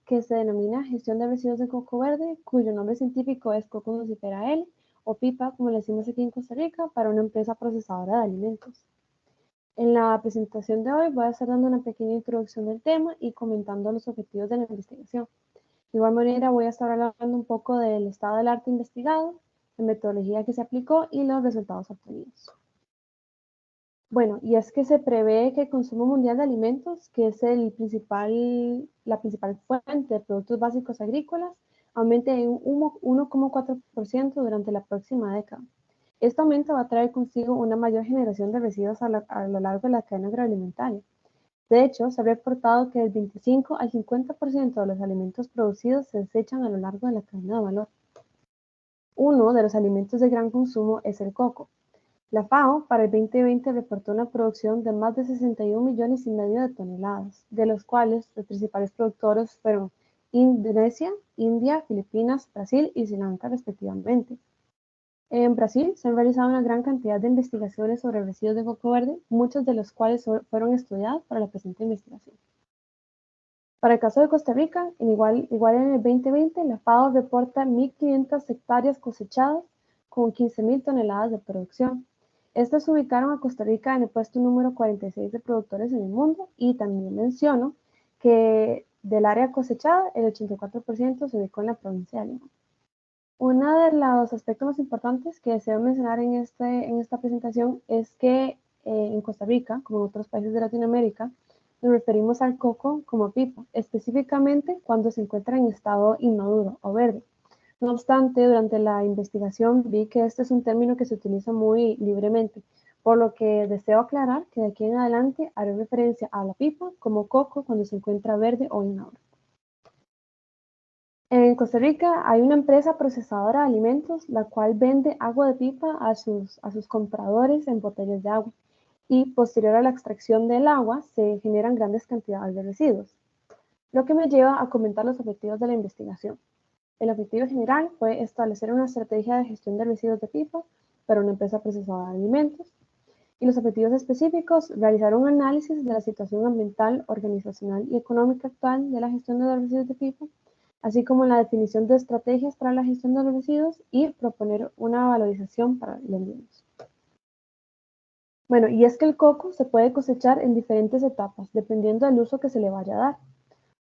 que se denomina gestión de residuos de coco verde, cuyo nombre científico es Coco nucifera L, o pipa, como le decimos aquí en Costa Rica, para una empresa procesadora de alimentos. En la presentación de hoy voy a estar dando una pequeña introducción del tema y comentando los objetivos de la investigación. De igual manera voy a estar hablando un poco del estado del arte investigado, la metodología que se aplicó y los resultados obtenidos. Bueno, y es que se prevé que el consumo mundial de alimentos, que es la principal fuente de productos básicos agrícolas, aumente en 1,4% durante la próxima década. Este aumento va a traer consigo una mayor generación de residuos a lo largo de la cadena agroalimentaria. De hecho, se ha reportado que del 25 al 50% de los alimentos producidos se desechan a lo largo de la cadena de valor. Uno de los alimentos de gran consumo es el coco. La FAO para el 2020 reportó una producción de más de 61,5 millones de toneladas, de los cuales los principales productores fueron Indonesia, India, Filipinas, Brasil y Sri Lanka respectivamente. En Brasil se han realizado una gran cantidad de investigaciones sobre residuos de coco verde, muchos de los cuales fueron estudiados para la presente investigación. Para el caso de Costa Rica, igual en el 2020, la FAO reporta 1.500 hectáreas cosechadas con 15,000 toneladas de producción. Estas ubicaron a Costa Rica en el puesto número 46 de productores en el mundo, y también menciono que del área cosechada, el 84% se ubicó en la provincia de Lima. Uno de los aspectos más importantes que deseo mencionar en esta presentación es que en Costa Rica, como en otros países de Latinoamérica, nos referimos al coco como pipa, específicamente cuando se encuentra en estado inmaduro o verde. No obstante, durante la investigación vi que este es un término que se utiliza muy libremente, por lo que deseo aclarar que de aquí en adelante haré referencia a la pipa como coco cuando se encuentra verde o inmaduro. En Costa Rica hay una empresa procesadora de alimentos, la cual vende agua de pipa a sus compradores en botellas de agua, y posterior a la extracción del agua se generan grandes cantidades de residuos, lo que me lleva a comentar los objetivos de la investigación. El objetivo general fue establecer una estrategia de gestión de residuos de pipa para una empresa procesadora de alimentos, y los objetivos específicos: realizar un análisis de la situación ambiental, organizacional y económica actual de la gestión de los residuos de pipa, así como la definición de estrategias para la gestión de los residuos y proponer una valorización para los mismos. Bueno, y es que el coco se puede cosechar en diferentes etapas, dependiendo del uso que se le vaya a dar.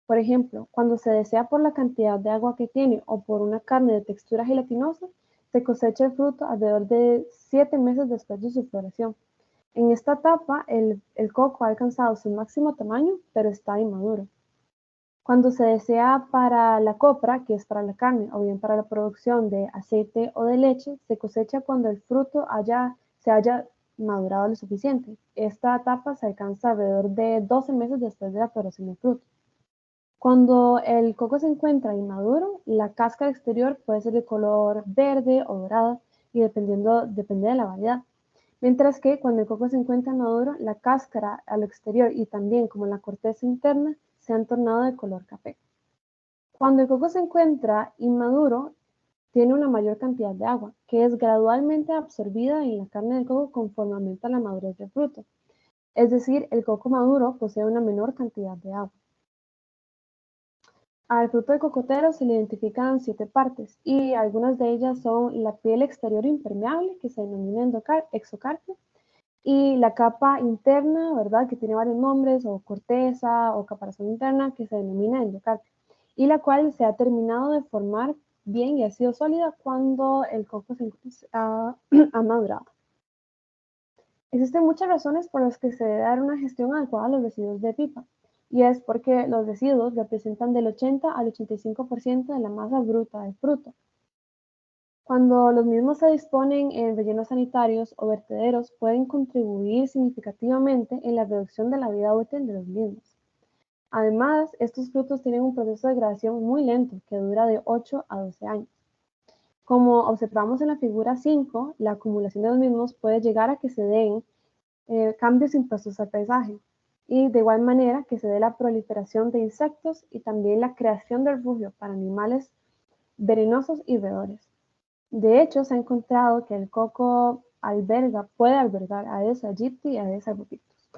Por ejemplo, cuando se desea por la cantidad de agua que tiene o por una carne de textura gelatinosa, se cosecha el fruto alrededor de 7 meses después de su floración. En esta etapa, el coco ha alcanzado su máximo tamaño, pero está inmaduro. Cuando se desea para la copra, que es para la carne, o bien para la producción de aceite o de leche, se cosecha cuando el fruto se haya madurado lo suficiente. Esta etapa se alcanza alrededor de 12 meses después de la floración del fruto. Cuando el coco se encuentra inmaduro, la cáscara exterior puede ser de color verde o dorado, y depende de la variedad. Mientras que cuando el coco se encuentra maduro, la cáscara a lo exterior y también como la corteza interna se han tornado de color café. Cuando el coco se encuentra inmaduro, tiene una mayor cantidad de agua, que es gradualmente absorbida en la carne del coco conforme aumenta la madurez del fruto. Es decir, el coco maduro posee una menor cantidad de agua. Al fruto de cocotero se le identifican 7 partes, y algunas de ellas son la piel exterior impermeable, que se denomina exocarpio, y la capa interna, ¿verdad?, que tiene varios nombres, o corteza o caparazón interna, que se denomina endocarpio, y la cual se ha terminado de formar bien y ha sido sólida cuando el coco ha madurado. Existen muchas razones por las que se debe dar una gestión adecuada a los residuos de pipa, y es porque los residuos representan del 80 al 85% de la masa bruta del fruto. Cuando los mismos se disponen en rellenos sanitarios o vertederos, pueden contribuir significativamente en la reducción de la vida útil de los mismos. Además, estos frutos tienen un proceso de degradación muy lento, que dura de 8 a 12 años. Como observamos en la figura 5, la acumulación de los mismos puede llegar a que se den cambios impuestos al paisaje, y de igual manera que se dé la proliferación de insectos y también la creación de refugio para animales venenosos y roedores. De hecho, se ha encontrado que el coco puede albergar Aedes aegypti y Aedes albopictus.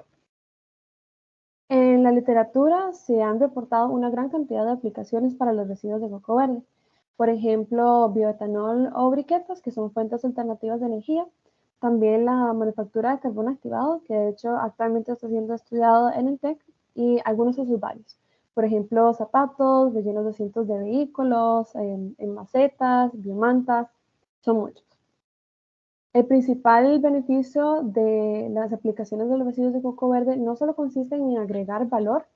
En la literatura se han reportado una gran cantidad de aplicaciones para los residuos de coco verde. Por ejemplo, bioetanol o briquetas, que son fuentes alternativas de energía. También la manufactura de carbón activado, que de hecho actualmente está siendo estudiado en el TEC, y algunos de sus varios. Por ejemplo, zapatos, rellenos de asientos de vehículos, en macetas, biomantas, son muchos. El principal beneficio de las aplicaciones de los residuos de coco verde no solo consiste en agregar valor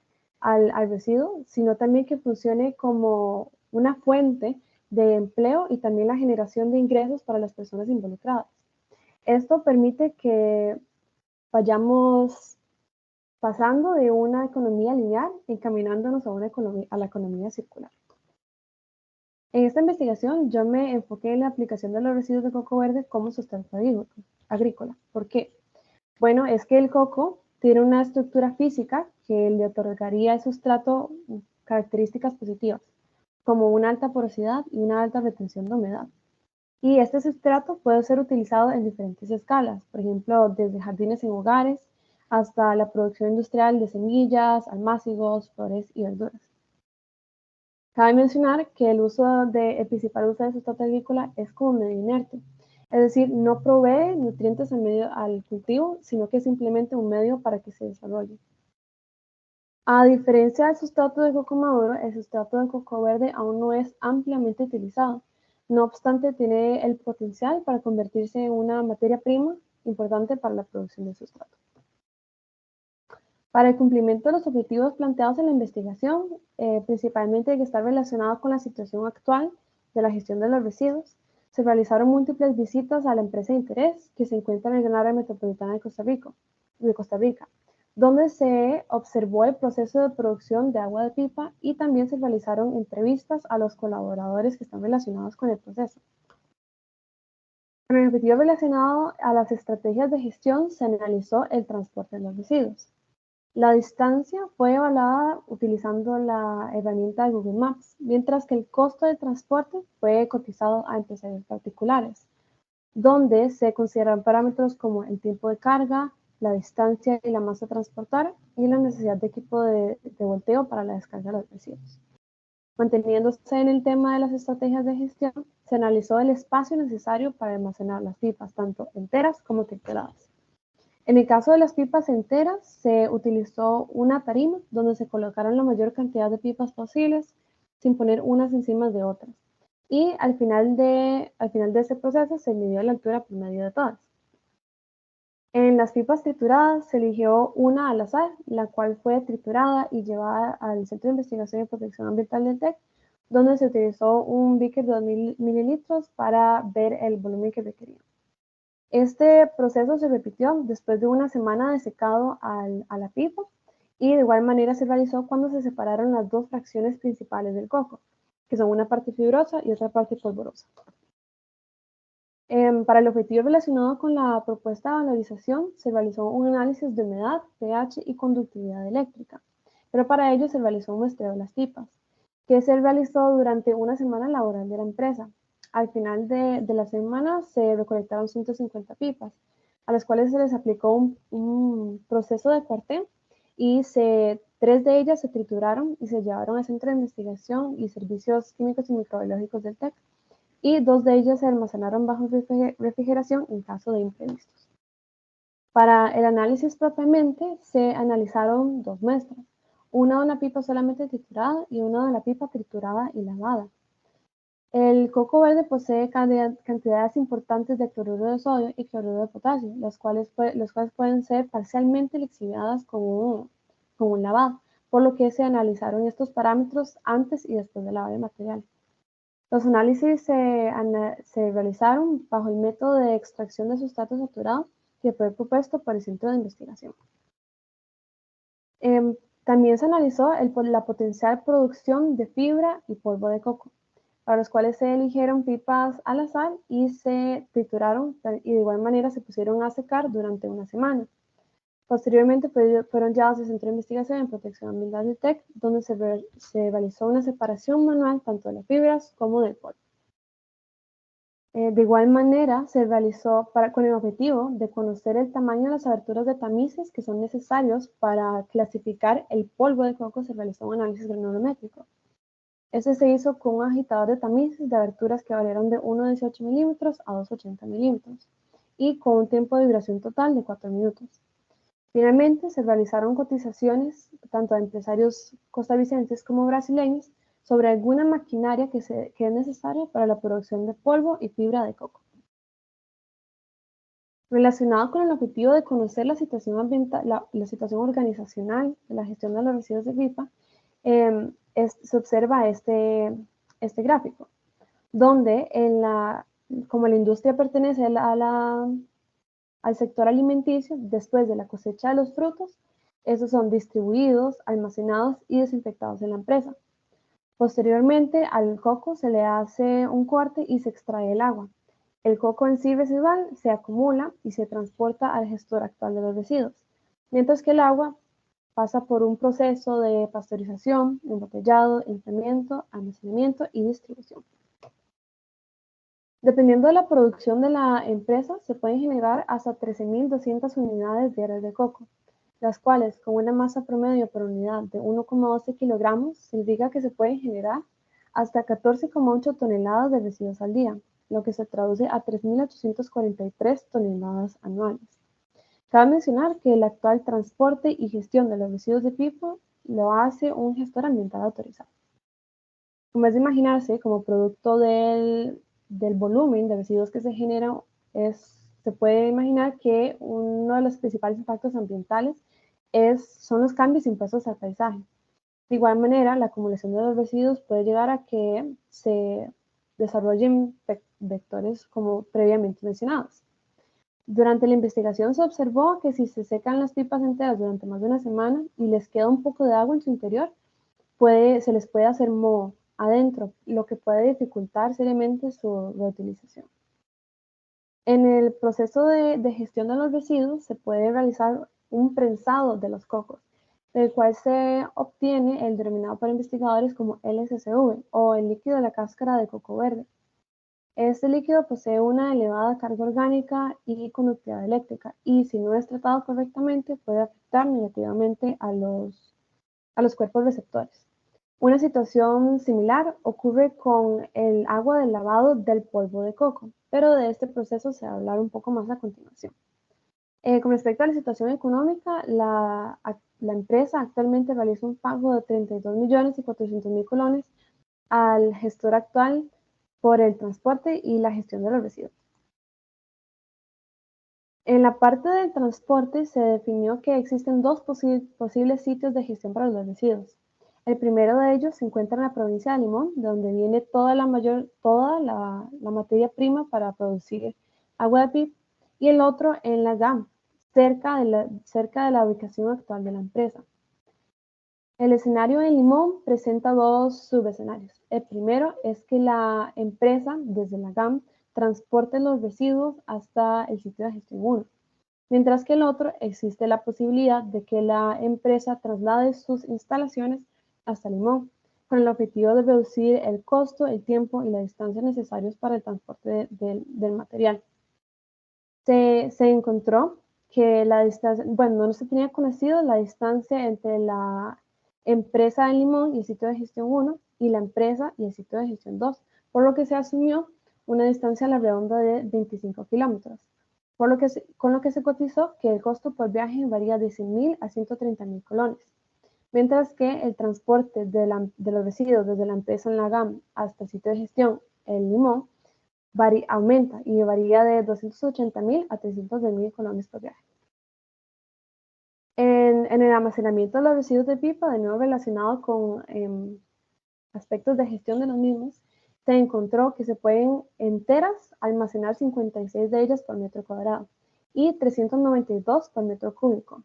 al residuo, sino también que funcione como una fuente de empleo y también la generación de ingresos para las personas involucradas. Esto permite que vayamos pasando de una economía lineal encaminándonos a la economía circular. En esta investigación yo me enfoqué en la aplicación de los residuos de coco verde como sustento agrícola. ¿Por qué? Bueno, es que el coco tiene una estructura física que le otorgaría al sustrato características positivas, como una alta porosidad y una alta retención de humedad. Y este sustrato puede ser utilizado en diferentes escalas, por ejemplo, desde jardines en hogares hasta la producción industrial de semillas, almácigos, flores y verduras. Cabe mencionar que el principal uso del sustrato agrícola es como medio inerte, es decir, no provee nutrientes al cultivo, sino que es simplemente un medio para que se desarrolle. A diferencia del sustrato de coco maduro, el sustrato de coco verde aún no es ampliamente utilizado. No obstante, tiene el potencial para convertirse en una materia prima importante para la producción de sustrato. Para el cumplimiento de los objetivos planteados en la investigación, principalmente que está relacionado con la situación actual de la gestión de los residuos, se realizaron múltiples visitas a la empresa de interés que se encuentra en el área metropolitana de Costa Rica, donde se observó el proceso de producción de agua de pipa y también se realizaron entrevistas a los colaboradores que están relacionados con el proceso. Con el objetivo relacionado a las estrategias de gestión, se analizó el transporte de los residuos. La distancia fue evaluada utilizando la herramienta de Google Maps, mientras que el costo del transporte fue cotizado a empresarios particulares, donde se consideran parámetros como el tiempo de carga, la distancia y la masa a transportar y la necesidad de equipo de volteo para la descarga de los residuos. Manteniéndose en el tema de las estrategias de gestión, se analizó el espacio necesario para almacenar las pipas, tanto enteras como trituradas. En el caso de las pipas enteras, se utilizó una tarima donde se colocaron la mayor cantidad de pipas posibles sin poner unas encima de otras. Y al final de ese proceso se midió la altura promedio de todas. En las pipas trituradas se eligió una al azar, la cual fue triturada y llevada al Centro de Investigación y Protección Ambiental del TEC, donde se utilizó un beaker de 2000 mililitros para ver el volumen que requería. Este proceso se repitió después de una semana de secado a la pipa y de igual manera se realizó cuando se separaron las dos fracciones principales del coco, que son una parte fibrosa y otra parte polvorosa. Para el objetivo relacionado con la propuesta de valorización, se realizó un análisis de humedad, pH y conductividad eléctrica, pero para ello se realizó un muestreo de las pipas, que se realizó durante una semana laboral de la empresa. Al final de la semana se recolectaron 150 pipas, a las cuales se les aplicó un proceso de cuarteo y 3 de ellas se trituraron y se llevaron al Centro de Investigación y Servicios Químicos y Microbiológicos del TEC y 2 de ellas se almacenaron bajo refrigeración en caso de imprevistos. Para el análisis propiamente se analizaron 2 muestras, una de una pipa solamente triturada y una de la pipa triturada y lavada. El coco verde posee cantidades importantes de cloruro de sodio y cloruro de potasio, las cuales pueden ser parcialmente lixiviadas con un lavado, por lo que se analizaron estos parámetros antes y después de lavar el material. Los análisis se realizaron bajo el método de extracción de sustrato saturado que fue propuesto por el Centro de Investigación. También se analizó la potencial producción de fibra y polvo de coco, para los cuales se eligieron pipas al azar y se trituraron y de igual manera se pusieron a secar durante una semana. Posteriormente fueron llevados al Centro de Investigación en Protección Ambiental del TEC, donde se realizó una separación manual tanto de las fibras como del polvo. De igual manera, se realizó con el objetivo de conocer el tamaño de las aberturas de tamices que son necesarios para clasificar el polvo de coco. Se realizó un análisis granulométrico. Este se hizo con un agitador de tamices de aberturas que variaron de 1,18 milímetros a 2,80 milímetros y con un tiempo de vibración total de 4 minutos. Finalmente, se realizaron cotizaciones tanto de empresarios costarricenses como brasileños sobre alguna maquinaria que es necesaria para la producción de polvo y fibra de coco. Relacionado con el objetivo de conocer la situación ambiental, la situación organizacional de la gestión de los residuos de pipa, se observa este gráfico, donde como la industria pertenece al sector alimenticio, después de la cosecha de los frutos, estos son distribuidos, almacenados y desinfectados en la empresa. Posteriormente, al coco se le hace un corte y se extrae el agua. El coco en sí residual se acumula y se transporta al gestor actual de los residuos, mientras que el agua pasa por un proceso de pasteurización, embotellado, enfriamiento, almacenamiento y distribución. Dependiendo de la producción de la empresa, se pueden generar hasta 13.200 unidades diarias de coco, las cuales, con una masa promedio por unidad de 1,12 kilogramos, significa que se pueden generar hasta 14,8 toneladas de residuos al día, lo que se traduce a 3.843 toneladas anuales. Cabe mencionar que el actual transporte y gestión de los residuos de pipa lo hace un gestor ambiental autorizado. Como es de imaginarse, como producto del volumen de residuos que se generan, se puede imaginar que uno de los principales impactos ambientales son los cambios impuestos al paisaje. De igual manera, la acumulación de los residuos puede llegar a que se desarrollen vectores como previamente mencionados. Durante la investigación se observó que si se secan las pipas enteras durante más de una semana y les queda un poco de agua en su interior, se les puede hacer moho adentro, lo que puede dificultar seriamente su reutilización. En el proceso de gestión de los residuos se puede realizar un prensado de los cocos, del cual se obtiene el denominado por investigadores como LSCV o el líquido de la cáscara de coco verde. Este líquido posee una elevada carga orgánica y conductividad eléctrica y si no es tratado correctamente puede afectar negativamente a los cuerpos receptores. Una situación similar ocurre con el agua del lavado del polvo de coco, pero de este proceso se va a hablar un poco más a continuación. Con respecto a la situación económica, la empresa actualmente realiza un pago de 32.400.000 colones al gestor actual por el transporte y la gestión de los residuos. En la parte del transporte se definió que existen dos posibles sitios de gestión para los residuos. El primero de ellos se encuentra en la provincia de Limón, de donde viene toda la materia prima para producir agua de pipa, y el otro en la GAM, cerca de la ubicación actual de la empresa. El escenario en Limón presenta dos subescenarios. El primero es que la empresa, desde la GAM, transporte los residuos hasta el sitio de gestión 1, mientras que el otro existe la posibilidad de que la empresa traslade sus instalaciones hasta Limón, con el objetivo de reducir el costo, el tiempo y la distancia necesarios para el transporte del material. Se encontró que la distancia, no se tenía conocido la distancia entre la empresa en Limón y el sitio de gestión 1 y la empresa y el sitio de gestión 2, por lo que se asumió una distancia a la redonda de 25 kilómetros, con lo que se cotizó que el costo por viaje varía de 100.000 a 130.000 colones, mientras que el transporte de los residuos desde la empresa en la GAM hasta el sitio de gestión en Limón aumenta y varía de 280.000 a 310.000 colones por viaje. En el almacenamiento de los residuos de pipa, de nuevo relacionado con aspectos de gestión de los mismos, se encontró que se pueden enteras almacenar 56 de ellas por metro cuadrado y 392 por metro cúbico.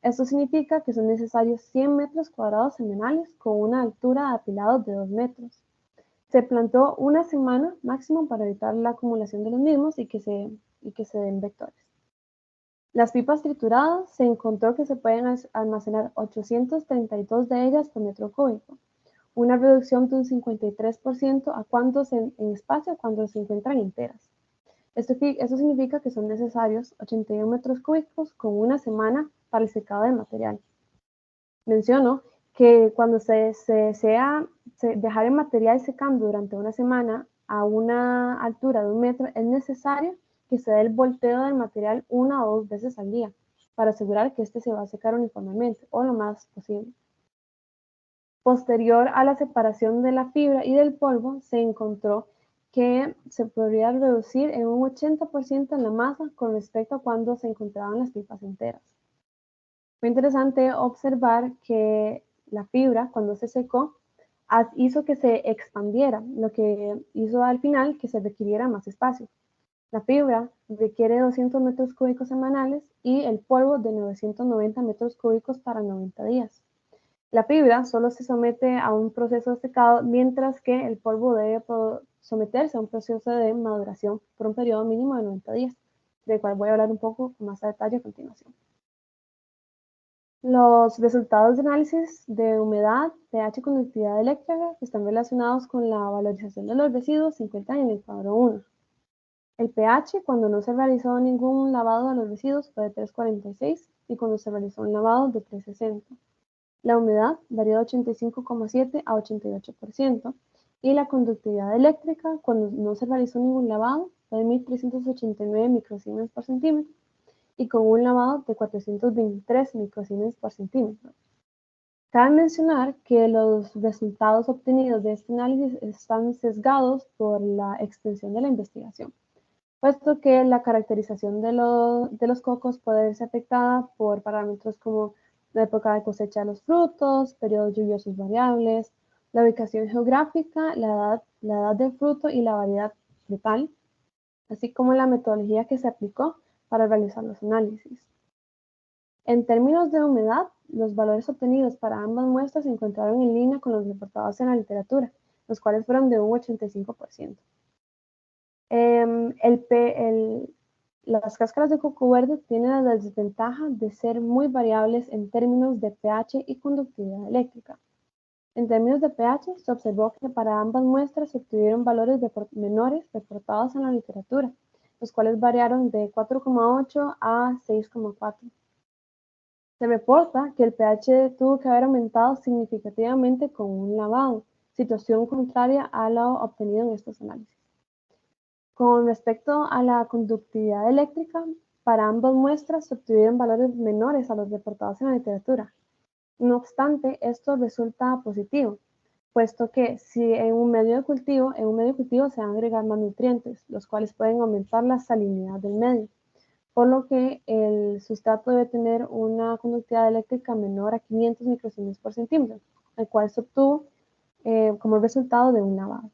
Esto significa que son necesarios 100 metros cuadrados semanales con una altura de apilado de 2 metros. Se plantó una semana máximo para evitar la acumulación de los mismos y que se den vectores. Las pipas trituradas se encontró que se pueden almacenar 832 de ellas por metro cúbico, una reducción de un 53% a cuántos en espacio cuando se encuentran enteras. Esto significa que son necesarios 81 metros cúbicos con una semana para el secado del material. Menciono que cuando se dejar el material secando durante una semana a una altura de 1 metro, es necesario que se dé el volteo del material 1 o 2 veces al día para asegurar que este se va a secar uniformemente o lo más posible. Posterior a la separación de la fibra y del polvo, se encontró que se podría reducir en un 80% en la masa con respecto a cuando se encontraban las pipas enteras. Fue interesante observar que la fibra, cuando se secó, hizo que se expandiera, lo que hizo al final que se requiriera más espacio. La fibra requiere 200 metros cúbicos semanales y el polvo de 990 metros cúbicos para 90 días. La fibra solo se somete a un proceso de secado, mientras que el polvo debe someterse a un proceso de maduración por un periodo mínimo de 90 días, del cual voy a hablar un poco más a detalle a continuación. Los resultados de análisis de humedad, pH y conductividad eléctrica que están relacionados con la valorización de los residuos se encuentran en el cuadro 1. El pH, cuando no se realizó ningún lavado de los residuos, fue de 3,46 y cuando se realizó un lavado de 3,60. La humedad varió de 85,7 a 88% y la conductividad eléctrica, cuando no se realizó ningún lavado, fue de 1.389 microsiemens por centímetro y con un lavado de 423 microsiemens por centímetro. Cabe mencionar que los resultados obtenidos de este análisis están sesgados por la extensión de la investigación, puesto que la caracterización de los cocos puede verse afectada por parámetros como la época de cosecha de los frutos, periodos lluviosos variables, la ubicación geográfica, la edad del fruto y la variedad frutal, así como la metodología que se aplicó para realizar los análisis. En términos de humedad, los valores obtenidos para ambas muestras se encontraron en línea con los reportados en la literatura, los cuales fueron de un 85%. Las cáscaras de coco verde tienen la desventaja de ser muy variables en términos de pH y conductividad eléctrica. En términos de pH, se observó que para ambas muestras se obtuvieron valores menores reportados en la literatura, los cuales variaron de 4,8 a 6,4. Se reporta que el pH tuvo que haber aumentado significativamente con un lavado, situación contraria a lo obtenido en estos análisis. Con respecto a la conductividad eléctrica, para ambas muestras se obtuvieron valores menores a los reportados en la literatura. No obstante, esto resulta positivo, puesto que si en un medio de cultivo se van a agregar más nutrientes, los cuales pueden aumentar la salinidad del medio, por lo que el sustrato debe tener una conductividad eléctrica menor a 500 microsiemens por centímetro, el cual se obtuvo como resultado de un lavado.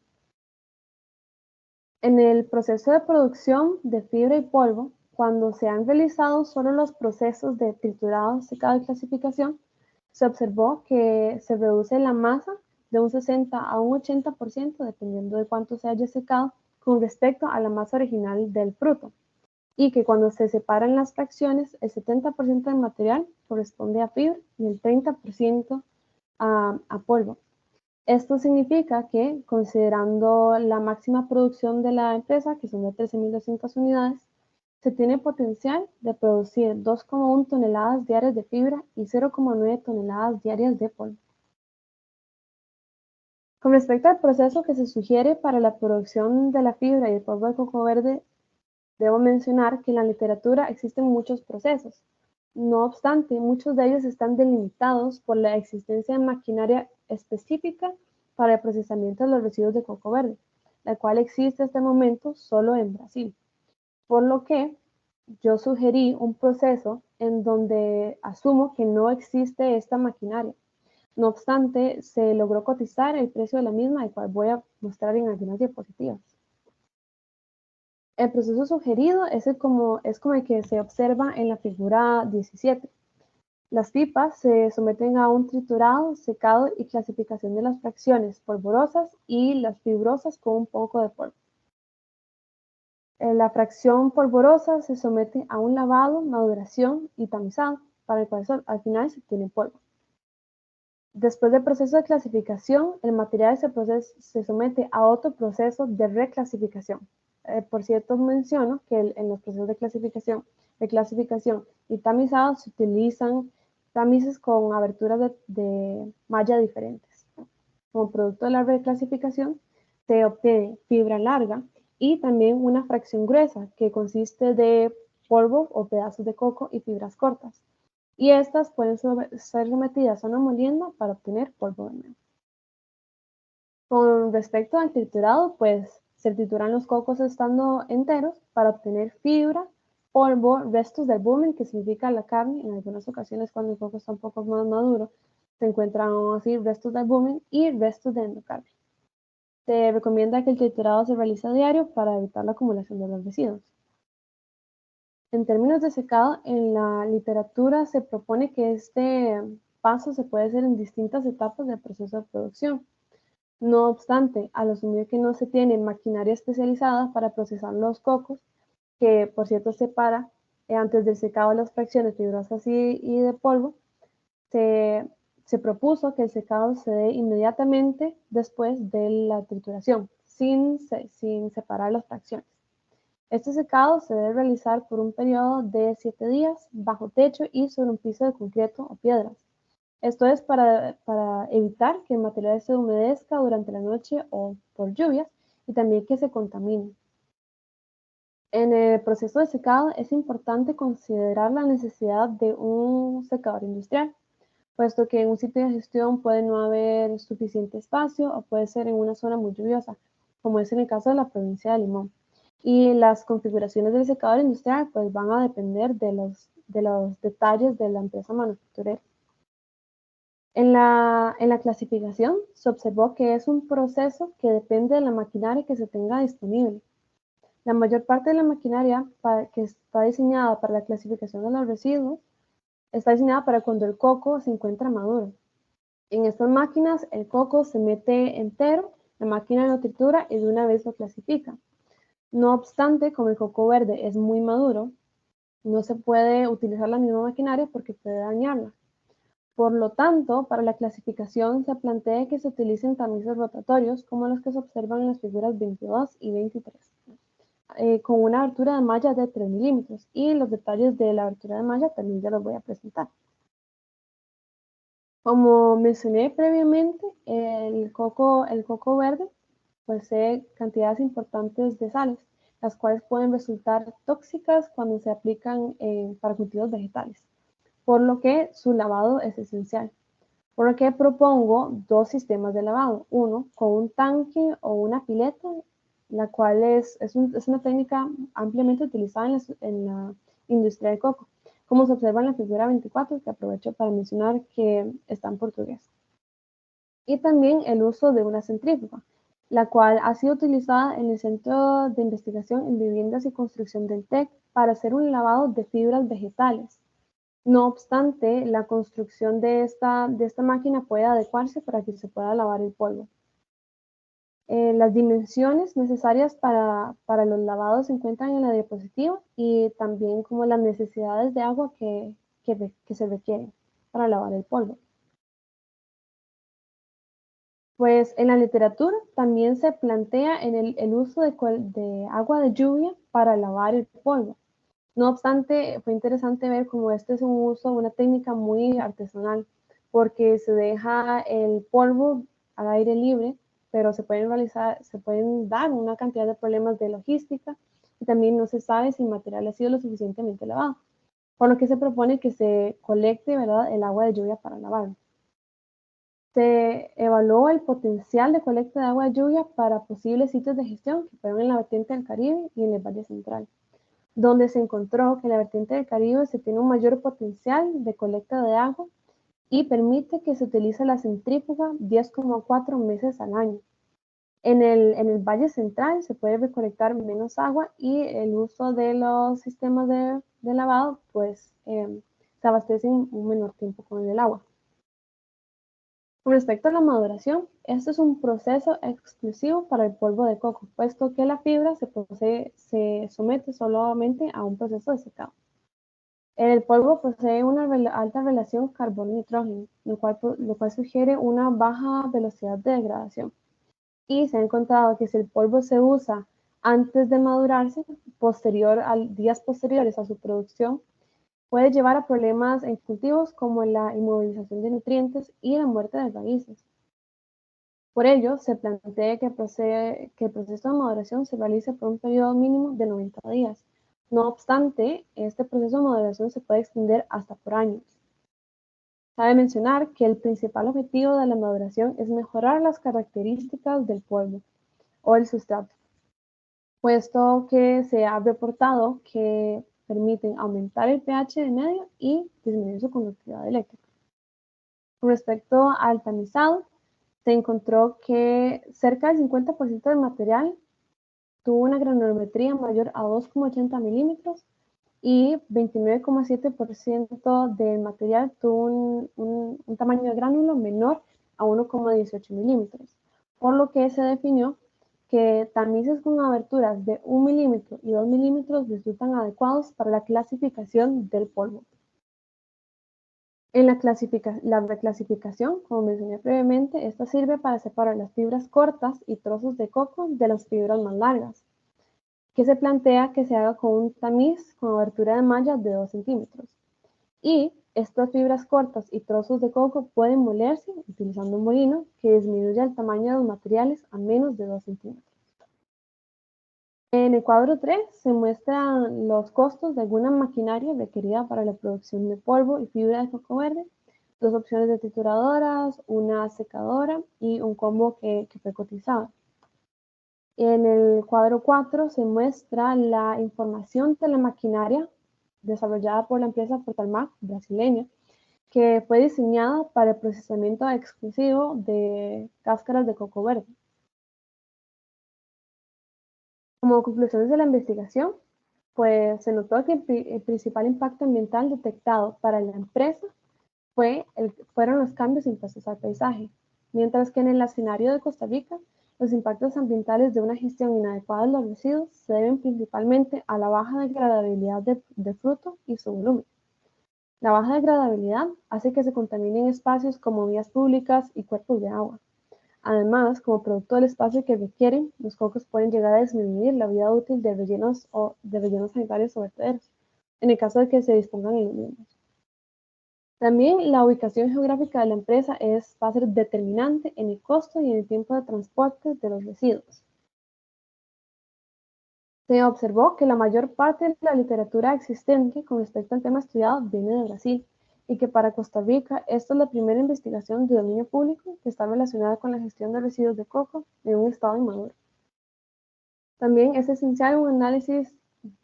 En el proceso de producción de fibra y polvo, cuando se han realizado solo los procesos de triturado, secado y clasificación, se observó que se reduce la masa de un 60 a un 80%, dependiendo de cuánto se haya secado, con respecto a la masa original del fruto, y que cuando se separan las fracciones, el 70% del material corresponde a fibra y el 30% a polvo. Esto significa que, considerando la máxima producción de la empresa, que son de 13.200 unidades, se tiene potencial de producir 2,1 toneladas diarias de fibra y 0,9 toneladas diarias de polvo. Con respecto al proceso que se sugiere para la producción de la fibra y el polvo de coco verde, debo mencionar que en la literatura existen muchos procesos. No obstante, muchos de ellos están delimitados por la existencia de maquinaria específica para el procesamiento de los residuos de coco verde, la cual existe hasta el momento solo en Brasil. Por lo que yo sugerí un proceso en donde asumo que no existe esta maquinaria. No obstante, se logró cotizar el precio de la misma, el cual voy a mostrar en algunas diapositivas. El proceso sugerido es como el que se observa en la figura 17. Las pipas se someten a un triturado, secado y clasificación de las fracciones polvorosas y las fibrosas con un poco de polvo. La fracción polvorosa se somete a un lavado, maduración y tamizado, para el cual al final se obtiene polvo. Después del proceso de clasificación, el material se somete a otro proceso de reclasificación. Por cierto, menciono que en los procesos de clasificación y tamizado se utilizan tamices con aberturas de malla diferentes. Como producto de la reclasificación, se obtiene fibra larga y también una fracción gruesa que consiste de polvo o pedazos de coco y fibras cortas. Y estas pueden ser sometidas a una molienda para obtener polvo de mel. Con respecto al triturado, pues se trituran los cocos estando enteros para obtener fibra, polvo, restos de albumen, que significa la carne. En algunas ocasiones, cuando el coco está un poco más maduro, se encuentran así restos de albumen y restos de endocarpio. Se recomienda que el triturado se realice a diario para evitar la acumulación de los residuos. En términos de secado, en la literatura se propone que este paso se puede hacer en distintas etapas del proceso de producción. No obstante, al asumir que no se tiene maquinaria especializada para procesar los cocos, que por cierto separa antes del secado las fracciones fibrosas y de polvo, se propuso que el secado se dé inmediatamente después de la trituración, sin separar las fracciones. Este secado se debe realizar por un periodo de 7 días bajo techo y sobre un piso de concreto o piedras. Esto es para evitar que el material se humedezca durante la noche o por lluvias y también que se contamine. En el proceso de secado es importante considerar la necesidad de un secador industrial, puesto que en un sitio de gestión puede no haber suficiente espacio o puede ser en una zona muy lluviosa, como es en el caso de la provincia de Limón. Y las configuraciones del secador industrial pues van a depender de los detalles de la empresa manufacturera. En la clasificación se observó que es un proceso que depende de la maquinaria que se tenga disponible. La mayor parte de la maquinaria que está diseñada para la clasificación de los residuos está diseñada para cuando el coco se encuentra maduro. En estas máquinas el coco se mete entero, la máquina lo tritura y de una vez lo clasifica. No obstante, como el coco verde es muy maduro, no se puede utilizar la misma maquinaria porque puede dañarla. Por lo tanto, para la clasificación se plantea que se utilicen tamices rotatorios como los que se observan en las figuras 22 y 23, con una abertura de malla de 3 milímetros, y los detalles de la abertura de malla también ya los voy a presentar. Como mencioné previamente, el coco verde posee cantidades importantes de sales, las cuales pueden resultar tóxicas cuando se aplican para cultivos vegetales, por lo que su lavado es esencial. Por lo que propongo dos sistemas de lavado, uno con un tanque o una pileta, la cual es una técnica ampliamente utilizada en la industria del coco, como se observa en la figura 24, que aprovecho para mencionar que está en portugués. Y también el uso de una centrífuga, la cual ha sido utilizada en el Centro de Investigación en Viviendas y Construcción del TEC para hacer un lavado de fibras vegetales. No obstante, la construcción de esta máquina puede adecuarse para que se pueda lavar el polvo. Las dimensiones necesarias para los lavados se encuentran en la diapositiva, y también como las necesidades de agua que se requieren para lavar el polvo. Pues en la literatura también se plantea en el uso de agua de lluvia para lavar el polvo. No obstante, fue interesante ver cómo este es un uso, una técnica muy artesanal, porque se deja el polvo al aire libre, pero se pueden dar una cantidad de problemas de logística, y también no se sabe si el material ha sido lo suficientemente lavado, por lo que se propone que se colecte, ¿verdad?, el agua de lluvia para lavarlo. Se evaluó el potencial de colecta de agua de lluvia para posibles sitios de gestión que fueron en la vertiente del Caribe y en el Valle Central, donde se encontró que en la vertiente del Caribe se tiene un mayor potencial de colecta de agua y permite que se utilice la centrífuga 10,4 meses al año. En el Valle Central se puede recolectar menos agua, y el uso de los sistemas de lavado pues se abastecen un menor tiempo con el agua. Con respecto a la maduración, este es un proceso exclusivo para el polvo de coco, puesto que la fibra se somete solamente a un proceso de secado. El polvo posee una alta relación carbono-nitrógeno, lo cual sugiere una baja velocidad de degradación. Y se ha encontrado que si el polvo se usa antes de madurarse, días posteriores a su producción, puede llevar a problemas en cultivos como la inmovilización de nutrientes y la muerte de raíces. Por ello, se plantea que el proceso de maduración se realice por un periodo mínimo de 90 días. No obstante, este proceso de maduración se puede extender hasta por años. Cabe mencionar que el principal objetivo de la maduración es mejorar las características del polvo o el sustrato, puesto que se ha reportado que permiten aumentar el pH del medio y disminuir su conductividad eléctrica. Con respecto al tamizado, se encontró que cerca del 50% del material tuvo una granulometría mayor a 2,80 milímetros y 29,7% del material tuvo un tamaño de gránulo menor a 1,18 milímetros, por lo que se definió que tamices con aberturas de 1 milímetro y 2 milímetros resultan adecuados para la clasificación del polvo. En la reclasificación, como mencioné previamente, esta sirve para separar las fibras cortas y trozos de coco de las fibras más largas, que se plantea que se haga con un tamiz con abertura de malla de 2 centímetros. Y estas fibras cortas y trozos de coco pueden molerse utilizando un molino que disminuya el tamaño de los materiales a menos de 2 centímetros. En el cuadro 3 se muestran los costos de alguna maquinaria requerida para la producción de polvo y fibra de coco verde, 2 opciones de trituradoras, una secadora y un combo que fue cotizado. En el cuadro 4 se muestra la información de la maquinaria desarrollada por la empresa Portalmac brasileña, que fue diseñada para el procesamiento exclusivo de cáscaras de coco verde. Como conclusiones de la investigación, pues se notó que el principal impacto ambiental detectado para la empresa fueron los cambios impuestos al paisaje, mientras que en el escenario de Costa Rica, los impactos ambientales de una gestión inadecuada de los residuos se deben principalmente a la baja degradabilidad de fruto y su volumen. La baja degradabilidad hace que se contaminen espacios como vías públicas y cuerpos de agua. Además, como producto del espacio que requieren, los cocos pueden llegar a disminuir la vida útil de rellenos sanitarios o vertederos, en el caso de que se dispongan en los mismos. También la ubicación geográfica de la empresa va a ser determinante en el costo y en el tiempo de transporte de los residuos. Se observó que la mayor parte de la literatura existente con respecto al tema estudiado viene de Brasil y que para Costa Rica esta es la primera investigación de dominio público que está relacionada con la gestión de residuos de coco en un estado inmaduro. También es esencial un análisis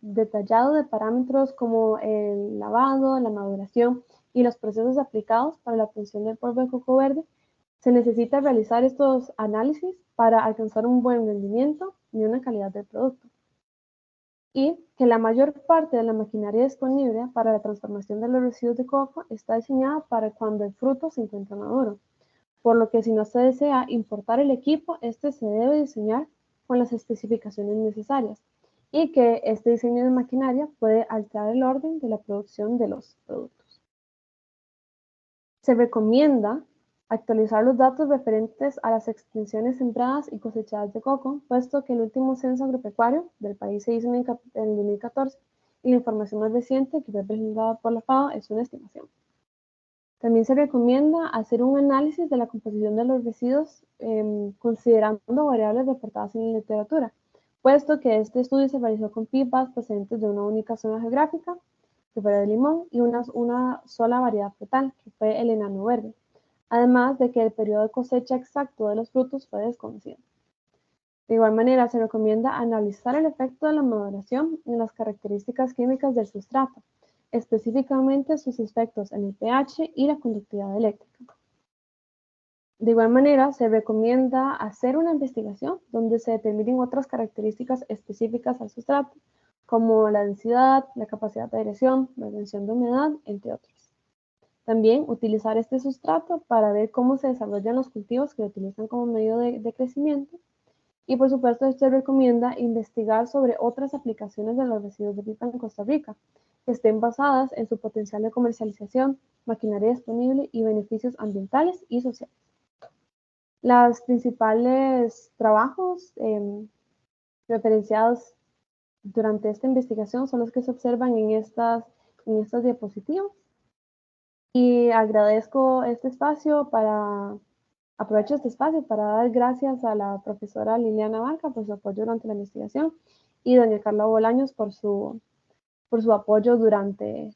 detallado de parámetros como el lavado, la maduración y los procesos aplicados para la obtención del polvo de coco verde. Se necesita realizar estos análisis para alcanzar un buen rendimiento y una calidad del producto. Y que la mayor parte de la maquinaria disponible para la transformación de los residuos de coco está diseñada para cuando el fruto se encuentra maduro, por lo que si no se desea importar el equipo, este se debe diseñar con las especificaciones necesarias y que este diseño de maquinaria puede alterar el orden de la producción de los productos. Se recomienda actualizar los datos referentes a las extensiones sembradas y cosechadas de coco, puesto que el último censo agropecuario del país se hizo en 2014 y la información más reciente que fue presentada por la FAO es una estimación. También se recomienda hacer un análisis de la composición de los residuos considerando variables reportadas en la literatura, puesto que este estudio se realizó con pipas procedentes de una única zona geográfica, que fue de Limón, y una sola variedad frutal, que fue el enano verde, además de que el periodo de cosecha exacto de los frutos fue desconocido. De igual manera, se recomienda analizar el efecto de la maduración en las características químicas del sustrato, específicamente sus efectos en el pH y la conductividad eléctrica. De igual manera, se recomienda hacer una investigación donde se determinen otras características específicas al sustrato, como la densidad, la capacidad de aireación, la retención de humedad, entre otros. También utilizar este sustrato para ver cómo se desarrollan los cultivos que lo utilizan como medio de crecimiento Y por supuesto, usted recomienda investigar sobre otras aplicaciones de los residuos de pipa en Costa Rica, que estén basadas en su potencial de comercialización, maquinaria disponible y beneficios ambientales y sociales. Los principales trabajos referenciados durante esta investigación son los que se observan en estas diapositivas. Y agradezco aprovecho este espacio para dar gracias a la profesora Liliana Barca por su apoyo durante la investigación y doña Carla Bolaños por su apoyo durante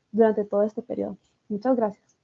todo este periodo. Muchas gracias.